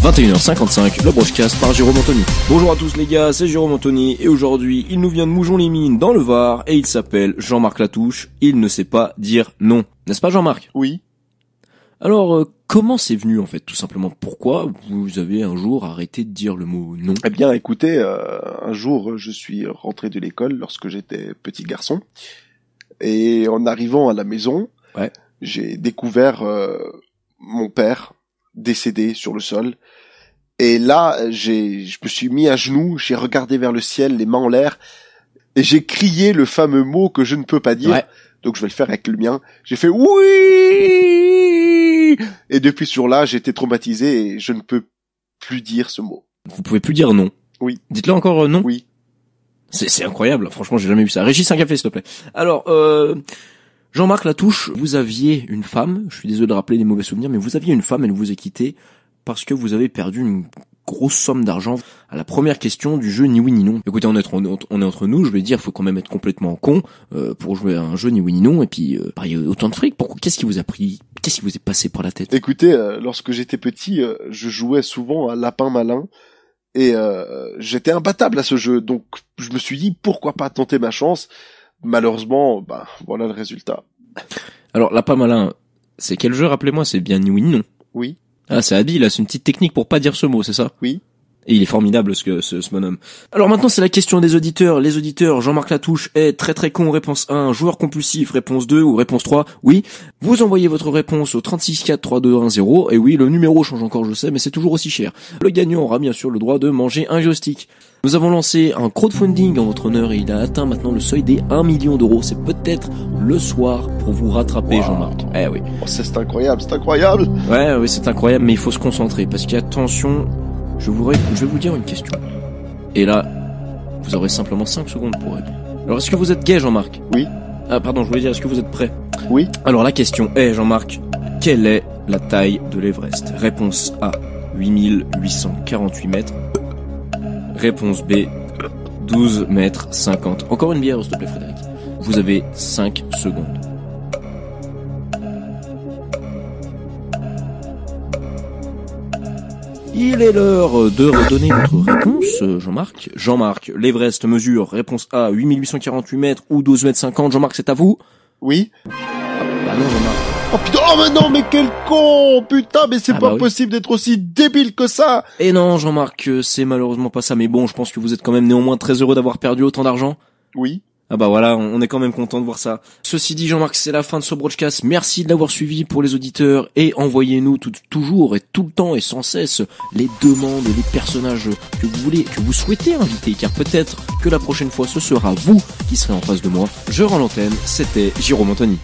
21h55, le broadcast par Jérôme Anthony. Bonjour à tous les gars, c'est Jérôme Anthony et aujourd'hui il nous vient de Moujon-les-Mines dans le Var et il s'appelle Jean-Marc Latouche, il ne sait pas dire non. N'est-ce pas Jean-Marc? Oui. Alors comment c'est venu en fait tout simplement? Pourquoi vous avez un jour arrêté de dire le mot non? Eh bien écoutez, un jour je suis rentré de l'école lorsque j'étais petit garçon et en arrivant à la maison, j'ai découvert mon père décédé sur le sol. Et là, je me suis mis à genoux, j'ai regardé vers le ciel, les mains en l'air, et j'ai crié le fameux mot que je ne peux pas dire. Ouais. Donc je vais le faire avec le mien. J'ai fait oui! Et depuis ce jour-là, j'ai été traumatisé et je ne peux plus dire ce mot. Vous pouvez plus dire non? Oui. Dites-le encore non? Oui. C'est incroyable, franchement, j'ai jamais vu ça. Régis, un café, s'il te plaît. Alors, Jean-Marc Latouche, vous aviez une femme, je suis désolé de rappeler des mauvais souvenirs, mais vous aviez une femme, elle vous a quitté parce que vous avez perdu une grosse somme d'argent à la première question du jeu Ni oui ni non. Écoutez, on est entre nous, je vais dire, faut quand même être complètement con pour jouer à un jeu Ni oui ni non et puis parier autant de fric. Pourquoi? Qu'est-ce qui vous a pris? Qu'est-ce qui vous est passé par la tête? Écoutez, lorsque j'étais petit, je jouais souvent à Lapin Malin et j'étais imbattable à ce jeu, donc je me suis dit pourquoi pas tenter ma chance. Malheureusement, voilà le résultat. Alors, Lapin Malin, c'est quel jeu, rappelez-moi? C'est bien Ni oui ni non. Oui. Ah, c'est habile, là, c'est une petite technique pour pas dire ce mot, c'est ça? Oui. Et il est formidable, ce bonhomme. Alors maintenant, c'est la question des auditeurs. Les auditeurs, Jean-Marc Latouche est très très con, réponse 1, joueur compulsif, réponse 2 ou réponse 3, oui. Vous envoyez votre réponse au 36432110, et oui, le numéro change encore, je sais, mais c'est toujours aussi cher. Le gagnant aura bien sûr le droit de manger un joystick. Nous avons lancé un crowdfunding en votre honneur et il a atteint maintenant le seuil des 1 million d'euros. C'est peut-être le soir pour vous rattraper, Jean-Marc. Eh oui. Oh, c'est incroyable, c'est incroyable. Ouais, oui, c'est incroyable, mais il faut se concentrer parce qu'attention, je vais vous dire une question. Et là, vous aurez simplement 5 secondes pour répondre. Alors, est-ce que vous êtes gay, Jean-Marc? Oui. Ah, pardon, je voulais dire, est-ce que vous êtes prêt? Oui. Alors, la question est, Jean-Marc, quelle est la taille de l'Everest? Réponse A, 8848 mètres. Réponse B, 12 mètres 50. Encore une bière, s'il te plaît, Frédéric. Vous avez 5 secondes. Il est l'heure de redonner votre réponse, Jean-Marc. Jean-Marc, l'Everest mesure, réponse A, 8848 mètres ou 12 mètres 50. Jean-Marc, c'est à vous? Oui. Bah non, Jean-Marc. Oh putain, oh mais non, mais quel con! Putain, mais c'est pas oui. possible d'être aussi débile que ça! Et non, Jean-Marc, c'est malheureusement pas ça, mais bon, je pense que vous êtes quand même néanmoins très heureux d'avoir perdu autant d'argent. Oui. Ah bah voilà, on est quand même content de voir ça. Ceci dit, Jean-Marc, c'est la fin de ce broadcast. Merci de l'avoir suivi pour les auditeurs et envoyez-nous toujours et tout le temps et sans cesse les demandes, les personnages que vous voulez, que vous souhaitez inviter, car peut-être que la prochaine fois ce sera vous qui serez en face de moi. Je rends l'antenne, c'était Jérôme Anthony.